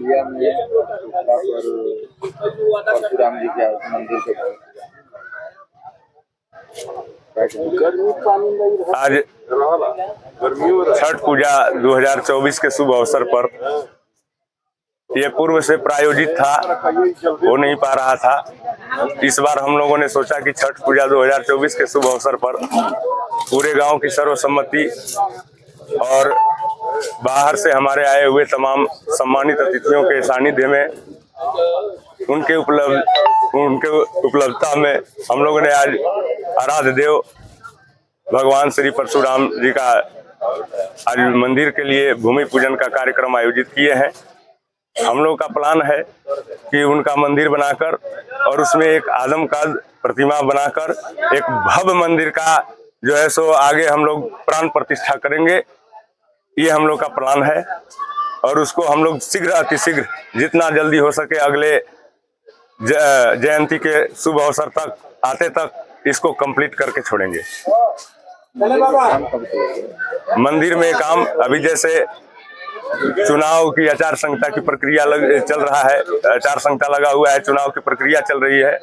सिंधिया में परशुराम जी के मंदिर के आज छठ पूजा 2024 के शुभ अवसर पर यह पूर्व से प्रायोजित था, हो नहीं पा रहा था। इस बार हम लोगों ने सोचा कि छठ पूजा 2024 के शुभ अवसर पर पूरे गांव की सर्वसम्मति और बाहर से हमारे आए हुए तमाम सम्मानित अतिथियों के सानिध्य में उनके उपलब्धता में हम लोगों ने आज आराध्य देव भगवान श्री परशुराम जी का आज मंदिर के लिए भूमि पूजन का कार्यक्रम आयोजित किए हैं। हम लोग का प्लान है कि उनका मंदिर बनाकर और उसमें एक आदमकद प्रतिमा बनाकर एक भव्य मंदिर का जो है सो आगे हम लोग प्राण प्रतिष्ठा करेंगे। ये हम लोग का प्लान है और उसको हम लोग शीघ्र अतिशीघ्र जितना जल्दी हो सके अगले जयंती के शुभ अवसर तक आते तक इसको कंप्लीट करके छोड़ेंगे। मंदिर में काम अभी जैसे चुनाव की आचार संहिता की प्रक्रिया चल रहा है, आचार संहिता लगा हुआ है, चुनाव की प्रक्रिया चल रही है,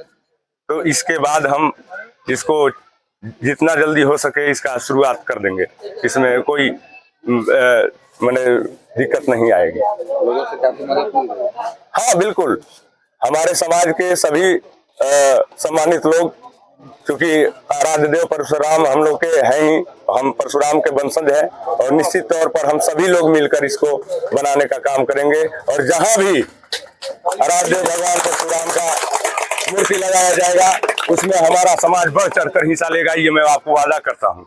तो इसके बाद हम इसको जितना जल्दी हो सके इसका शुरुआत कर देंगे। इसमें कोई माने दिक्कत नहीं आएगी। हाँ बिल्कुल, हमारे समाज के सभी सम्मानित लोग, क्योंकि आराध्य देव परशुराम हम लोग के हैं ही, हम परशुराम के वंशज हैं और निश्चित तौर पर हम सभी लोग मिलकर इसको बनाने का काम करेंगे। और जहां भी आराध्य देव भगवान परशुराम का मूर्ति लगाया जाएगा उसमें हमारा समाज बढ़ चढ़कर हिस्सा लेगा, ये मैं आपको वादा करता हूँ।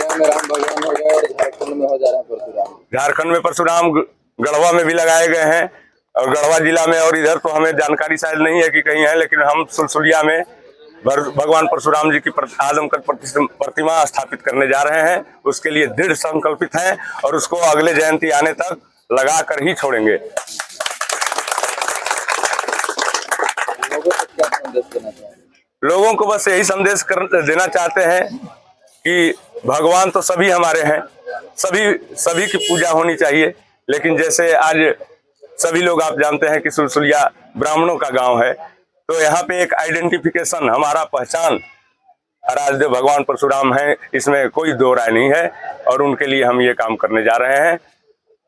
राम भगवान हो गया और झारखंड में हो जा रहा है परशुराम। झारखंड में परशुराम गढ़वा में भी लगाए गए हैं और गढ़वा जिला में, और इधर तो हमें जानकारी शायद नहीं है कि कहीं है, लेकिन हम सुलसुलिया में भगवान परशुराम जी की आदमकद प्रतिमा स्थापित करने जा रहे हैं। उसके लिए दृढ़ संकल्पित हैं और उसको अगले जयंती आने तक लगा कर ही छोड़ेंगे। लोगों को बस यही संदेश देना चाहते हैं कि भगवान तो सभी हमारे हैं, सभी की पूजा होनी चाहिए। लेकिन जैसे आज सभी लोग आप जानते हैं कि सुलसुलिया ब्राह्मणों का गांव है, तो यहाँ पे एक आइडेंटिफिकेशन, हमारा पहचान आराध्य देव भगवान परशुराम है, इसमें कोई दो राय नहीं है। और उनके लिए हम ये काम करने जा रहे हैं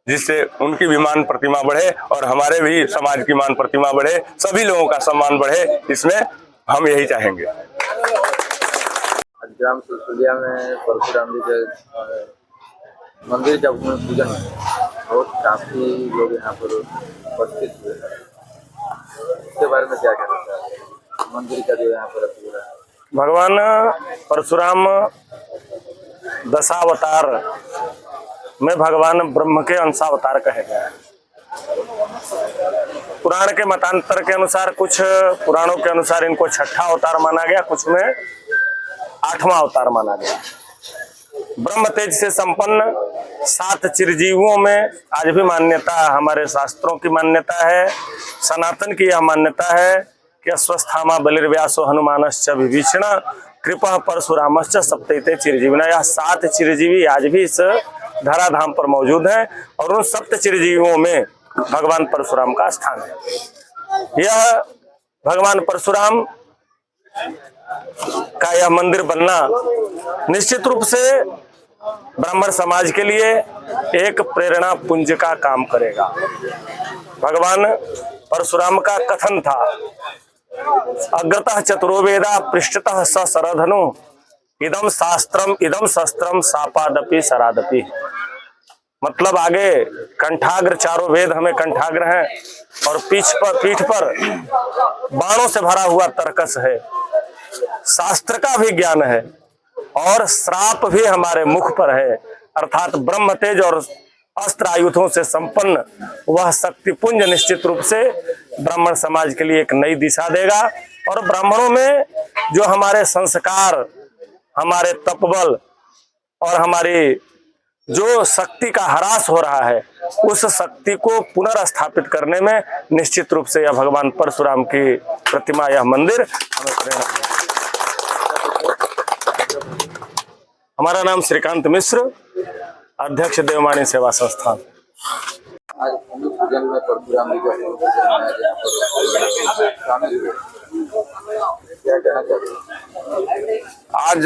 जिससे उनकी भी मान प्रतिमा बढ़े और हमारे भी समाज की मान प्रतिमा बढ़े, सभी लोगों का सम्मान बढ़े, इसमें हम यही चाहेंगे। ग्राम सुलसुलिया में परशुराम जी के मंदिर का भूमि पूजन बहुत काफी लोग यहाँ पर उपस्थित हुए। इसके बारे में क्या कहना चाहते हैं? मंदिर का जो यहाँ पर पूरा भगवान परशुराम दशावतार में भगवान ब्रह्म के अंशावतार कहे गए हैं। पुराण के मतांतर के अनुसार, कुछ पुराणों के अनुसार इनको छठा अवतार माना गया, कुछ में 8वां अवतार माना गया। ब्रह्म तेज से संपन्न 7 चिरजीवों में आज भी मान्यता, हमारे शास्त्रों की मान्यता है, सनातन की यह मान्यता है कि अश्वस्थामा बलिर्व्यासो हनुमानश्च विभीषण कृपा परशुरामश्च सप्तैते चिरजीविना। यह 7 चिरजीवी आज भी इस धराधाम पर मौजूद हैं और उन 7 चिरजीवियों में भगवान परशुराम का स्थान है। यह भगवान परशुराम का यह मंदिर बनना निश्चित रूप से ब्राह्मण समाज के लिए एक प्रेरणा पुंज का काम करेगा। भगवान परशुराम का कथन था, अग्रतः चतुरो वेदा पृष्ठतः स सरधनु इदम शास्त्रम इदम शस्त्रम सापादपि सरादपि। मतलब आगे कंठाग्र, चारों वेद हमें कंठाग्र हैं और पीठ पर बाणों से भरा हुआ तर्कस है, शास्त्र का भी ज्ञान है और श्राप भी हमारे मुख पर है। अर्थात ब्रह्म तेज और अस्त्र आयुधों से संपन्न वह शक्तिपुंज निश्चित रूप से ब्राह्मण समाज के लिए एक नई दिशा देगा। और ब्राह्मणों में जो हमारे संस्कार, हमारे तपबल और हमारी जो शक्ति का ह्रास हो रहा है, उस शक्ति को पुनर्स्थापित करने में निश्चित रूप से यह भगवान परशुराम की प्रतिमा, यह मंदिर हमें प्रेरणा देगा। हमारा नाम श्रीकांत मिश्र, अध्यक्ष देववाणी सेवा संस्थान। आज पूजन में परशुराम जी का भूमि पूजन में आज यहाँ पर शामिल हुए, क्या कहना चाहते हैं? आज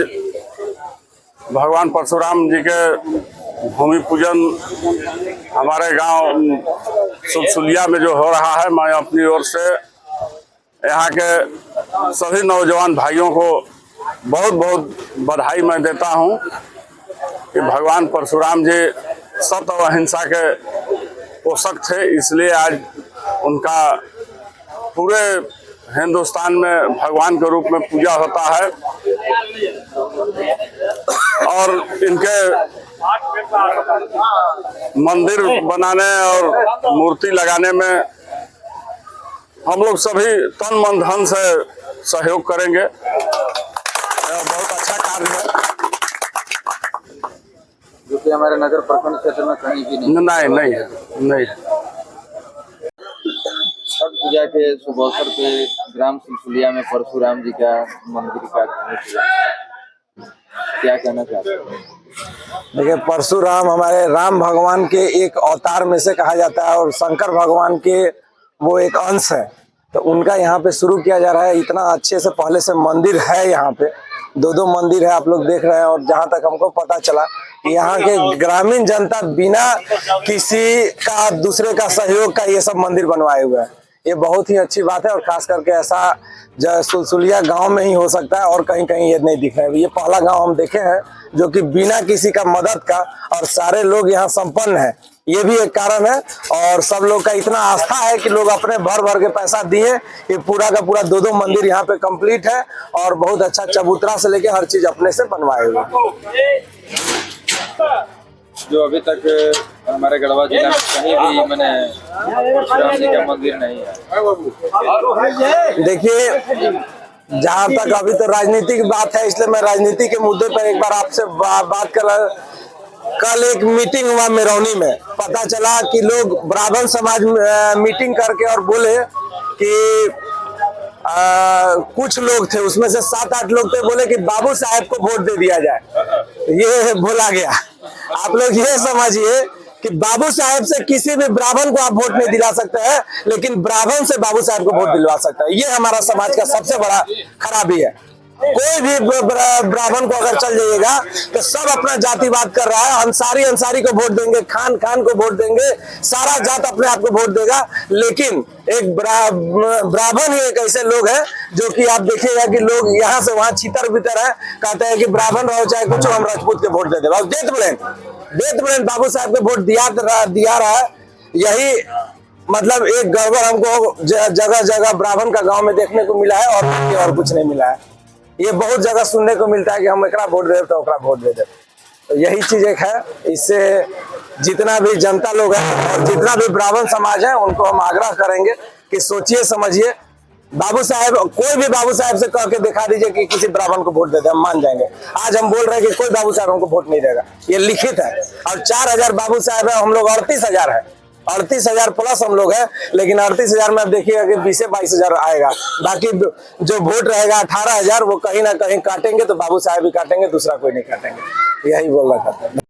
भगवान परशुराम जी के भूमि पूजन हमारे गांव सुलसुलिया में जो हो रहा है, मैं अपनी ओर से यहाँ के सभी नौजवान भाइयों को बहुत बहुत बधाई मैं देता हूँ कि भगवान परशुराम जी सत्य और अहिंसा के पोषक थे, इसलिए आज उनका पूरे हिंदुस्तान में भगवान के रूप में पूजा होता है। और इनके मंदिर बनाने और मूर्ति लगाने में हम लोग सभी तन मन धन से सहयोग करेंगे। यह बहुत अच्छा कार्य है, जो कि हमारे नगर प्रखंड क्षेत्र में कहीं भी नहीं है। छठ पूजा के शुभ अवसर पे ग्राम सुलसुलिया में परशुराम जी का मंदिर का भूमि पूजन, क्या कहना चाहते हैं? देखिए, परशुराम हमारे राम भगवान के एक अवतार में से कहा जाता है और शंकर भगवान के वो एक अंश है, तो उनका यहाँ पे शुरू किया जा रहा है। इतना अच्छे से पहले से मंदिर है, यहाँ पे दो मंदिर है, आप लोग देख रहे हैं। और जहाँ तक हमको पता चला कि यहाँ के ग्रामीण जनता बिना किसी का दूसरे का सहयोग का ये सब मंदिर बनवाए हुए हैं। ये बहुत ही अच्छी बात है और खास करके ऐसा सुलसुलिया गांव में ही हो सकता है और कहीं कहीं ये नहीं दिख रहा है। ये पहला गांव हम देखे हैं जो कि बिना किसी का मदद का, और सारे लोग यहाँ संपन्न हैं, ये भी एक कारण है। और सब लोग का इतना आस्था है कि लोग अपने भर भर के पैसा दिए। ये पूरा का पूरा दो मंदिर यहाँ पे कंप्लीट है और बहुत अच्छा चबूतरा से लेके हर चीज अपने से बनवाए हुए। जो अभी तक हमारे गढ़वा जिला में कहीं भी मैंने परशुराम जी का मंदिर नहीं है। देखिए, जहाँ तक अभी तो राजनीति की बात है, इसलिए मैं राजनीति के मुद्दे पर एक बार आपसे बात कर रहा। कल एक मीटिंग हुआ मेरौनी में, पता चला कि लोग ब्राह्मण समाज मीटिंग करके और बोले कि कुछ लोग थे, उसमें से 7-8 लोग थे, बोले कि बाबू साहब को वोट दे दिया जाए। ये बोला गया। आप लोग ये समझिए कि बाबू साहब से किसी भी ब्राह्मण को आप वोट नहीं दिला सकते हैं, लेकिन ब्राह्मण से बाबू साहब को वोट दिलवा सकता है। ये हमारा समाज का सबसे बड़ा खराबी है। कोई भी ब्राह्मण को अगर चल जाइएगा तो सब अपना जातिवाद कर रहा है। अंसारी को वोट देंगे, खान को वोट देंगे, सारा जात अपने आप को वोट देगा। लेकिन एक ब्राह्मण ही एक ऐसे लोग हैं जो कि आप देखिएगा कि लोग यहाँ से वहाँ छितर बितर है, कहते हैं कि ब्राह्मण रहो चाहे कुछ, हम राजपूत के वोट दे दे। देत ब्लेन बाबू साहब के वोट दिया रहा है। यही मतलब एक गड़बड़ हमको जगह जगह ब्राह्मण का गाँव में देखने को मिला है और कुछ नहीं मिला है। ये बहुत जगह सुनने को मिलता है कि हम एकरा वोट दे तो ओकरा वोट दे दे। तो यही चीज एक है। इससे जितना भी जनता लोग हैं और जितना भी ब्राह्मण समाज है, उनको हम आग्रह करेंगे कि सोचिए समझिए। बाबू साहब, कोई भी बाबू साहब से कह के दिखा दीजिए कि किसी ब्राह्मण को वोट दे दे, हम मान जाएंगे। आज हम बोल रहे हैं कि कोई बाबू साहब हमको वोट नहीं देगा, ये लिखित है। और 4000 बाबू साहब है, हम लोग 38,000 है, 38,000 प्लस हम लोग हैं। लेकिन 38,000 में आप देखिएगा कि 20-22,000 आएगा। बाकी जो वोट रहेगा 18,000, वो कहीं ना कहीं काटेंगे, तो बाबू साहब भी काटेंगे, दूसरा कोई नहीं काटेंगे। यही बोलना चाहते हैं।